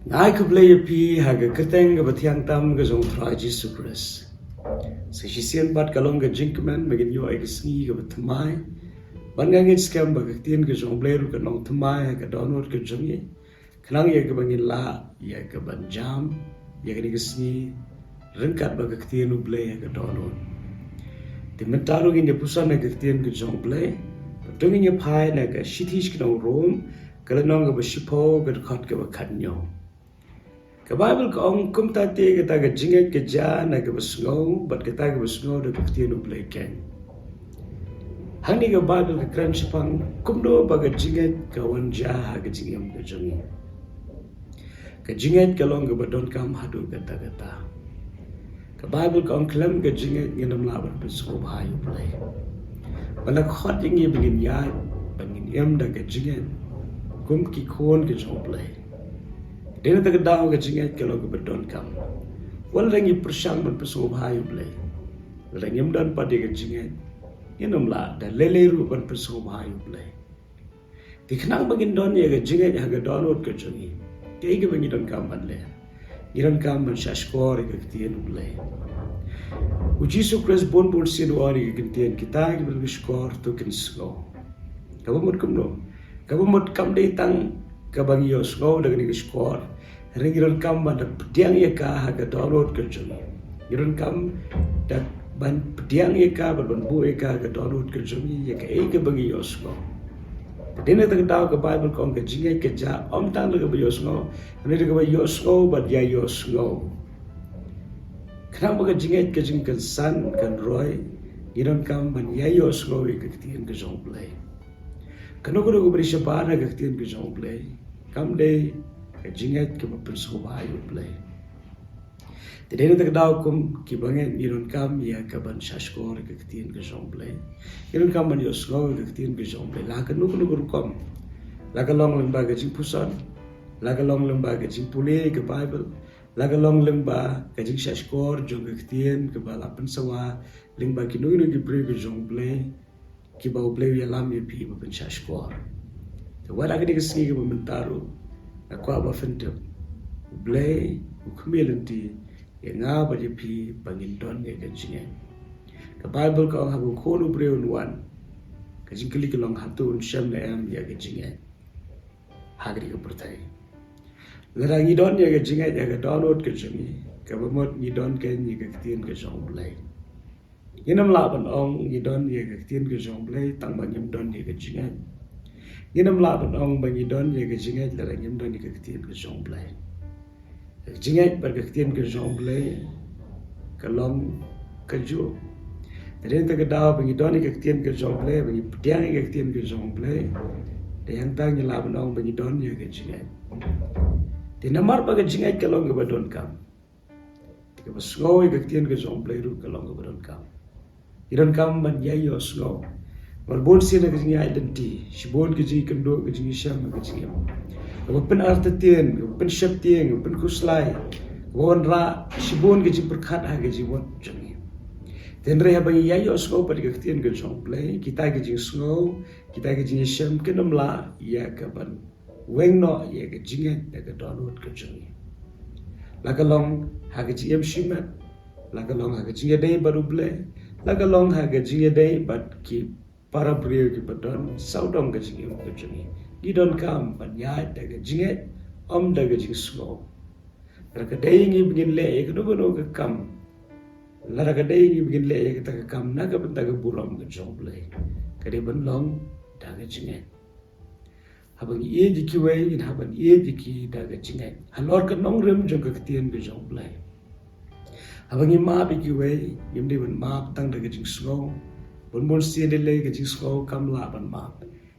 Ngai ka play pi haga keteng ga batiang tam ga zong try Jesus Christ. Sa sisian pat kalong ga jinkman magin yo ay sngi ga batmai. Bangang it scam ba tien ga zong play ru ga nong tmai ga download ga jongi. Kanang ya ga bangin la ya ga banjam ya ga sngi rengkat ba ga tien u play ga download. Di mentaru gin ya pusan ga tien ga zong play. Tungin ya pai na ga shitish ga Rome ga nong ga ba shipo ga khat ga ba khanyo. Ka Bible ka ong kum ta te ka ta ka jingngeit ka ja na ka basngaw bat ka ta ka basngaw da ka tiyan ublay ken. Hangi ka Bible ka kran sipang kumno ba ka jingngeit ka wan ja ha ka jingyam ka jongi. Ka jingngeit ka long ka badon kam hadu ka ta ka ta. Ka Bible ka ong klam ka jingngeit nginam laban basngaw ba hayo ublay. Balak hot yung bangin yad bangin yam da ka jingngeit kum ki kon ka jong ublay. Dena tak daw ka jingngeit ka logo badon kam. Wala rangi persang man paso bahayo blay. Rangi mdan pa di ka jingngeit. Yanam la da leleru man paso bahayo blay. Di kanang bagin don ya ka jingngeit haga download ka jongi. Kaya ka bangi don kam man le. Gidan kam man shashkor ka ktiyan blay. U Jesus Christ bon sin wari ka ktiyan kita ka bil skor to kin sko. Kabamot kumno. Kabamot kam day tang kabang yos ngo dengan ni skor ringiron kam ban pediang ye ka ha ka download ka juni giron kam da ban pediang ye ka ban bu ye ka download ka juni ye ka e ka bang yos ngo dene tak daw ka Bible ko ka jingai ka ja om tang ka yos ngo ne ka ba yos ngo ba ya yos ngo kram ka jingai ka jing kan san kan roy giron kam ban ya yos ngo ye ka tien ka jong play kano ko beri siapa na ka tien ka jong play kam day ka jingngeit ka mapenso bahayo play. Tidak nak daw kum kibangen iron kam ya ka ban shashkor ka tien ka jong play. Iron kam ban yosgo ka tien ka jong play. La ka nuk kom. La ka long lemba ka Jingpuson. La ka long lemba ka Jingpule ka Bible. La ka long lemba ka jing shashkor jong ka tien ka balapan sawa lemba kinuino ki pre ka jong play. Ki ba play ya lam ya pi ba ban shashkor. Wala ka di kasi ka mamentaru ako ba fentep blay ukumilanti ya nga ba di pi bangindon ya ka jingen ka Bible ka habu kono breon wan ka jingkali ka long hatun siyam na em ya ka jingen hagri ka pertay lara ngidon ya ka jingen ya ka download ka jingen ka bamot ngidon ka ya ka ktien ka jong blay ginam laban ong ngidon ya ka ktien ka jong blay tang bangim don ya ka jingen Ginam laban ong bangi don ya ka jingngeit la rangim don ya ka ktien ka jong blay. Jingngeit bar ka ktien ka jong blay ka long ka jo. Tadin ta ka daw bangi don ya ka ktien ka jong blay bangi pediang ya ka ktien ka jong blay. Da yang tang ya laban ong bangi don ya ka jingngeit. Di namar ba ka jingngeit ka long ka badon kam. Di ka basngaw ya ka ktien ka jong blay ru ka long ka badon kam. Idon kam man yayo sngaw. Malbon sila ka jingi identity, sibon ka jingi kendo, ka jingi siyam, ka jingi mo. Kapag artatien, kapag syaptien, kapag kuslay, kapag ra, sibon ka jingi perkat ha, ka jingi wot jingi. Tenre habang iyayo sngaw pa di ka ktien ka jong play, kita ka jingi sngaw, kita ka jingi siyam, kinamla, iya ka ban. Weng no, iya ka jingi, iya ka download ka jingi. Lakalong, ha ka jingi shimat, lakalong ha ka jingi day baru play, lakalong ha ka jingi day bat ki para beliau ki badon saudong ka jingi ka jingi gidon kam panyat da ka jinget om da ka jing smo lar ka dai ngi bigin le ka do ka kam lar ka dai ngi bigin le ka kam na ka ban ka buram ka jong play ka de ban long da ka jinget habang ie ji ki wei in habang ie ji ki da ka jinget halor ka nong rem jong ka tien ka jong play habang i ma bi ki wei yim de ban ma tang da ka jing smo Bon siya nilay ka jing sko kam laban ma.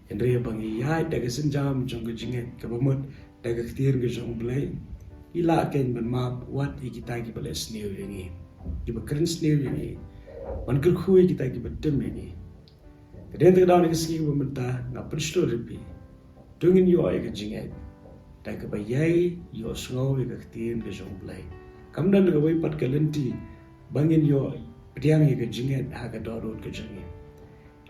Henry bang iyay daga senjam jong ka jinget ka bamot daga ktir ka jong blay. Ila ken ban ma wat ikita ki bala snew yangi. Ki ba kren snew yangi. Man kul khuy kita ki ba dem yangi. Kadang tak daw ni kasi ka bamenta nga pansto ripi. Tungin yo ay ka jinget. Daga ba yay yo sngaw ka ktir ka jong blay. Kamdan ka way pat ka lenti bangin yo pediang ya ka jinget ha ka download ka jinget.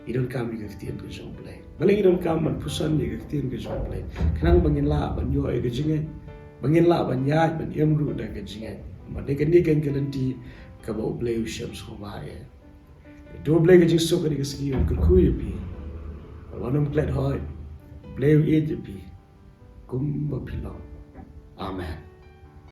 Idon kam ya ka ktien ka jong play. Baling idon kam man pusan ya ka ktien ka jong play. Kanang bangin la ban yo ya ka jinget bangin la ban ya ban emru da ga jingngeit ma de kan ni kan garanti ka ba bleu sham so ba ye do bleu ga jing so ka ga ski ko ku ye bi wanam glad hoy bleu e je bi kum ba philo amen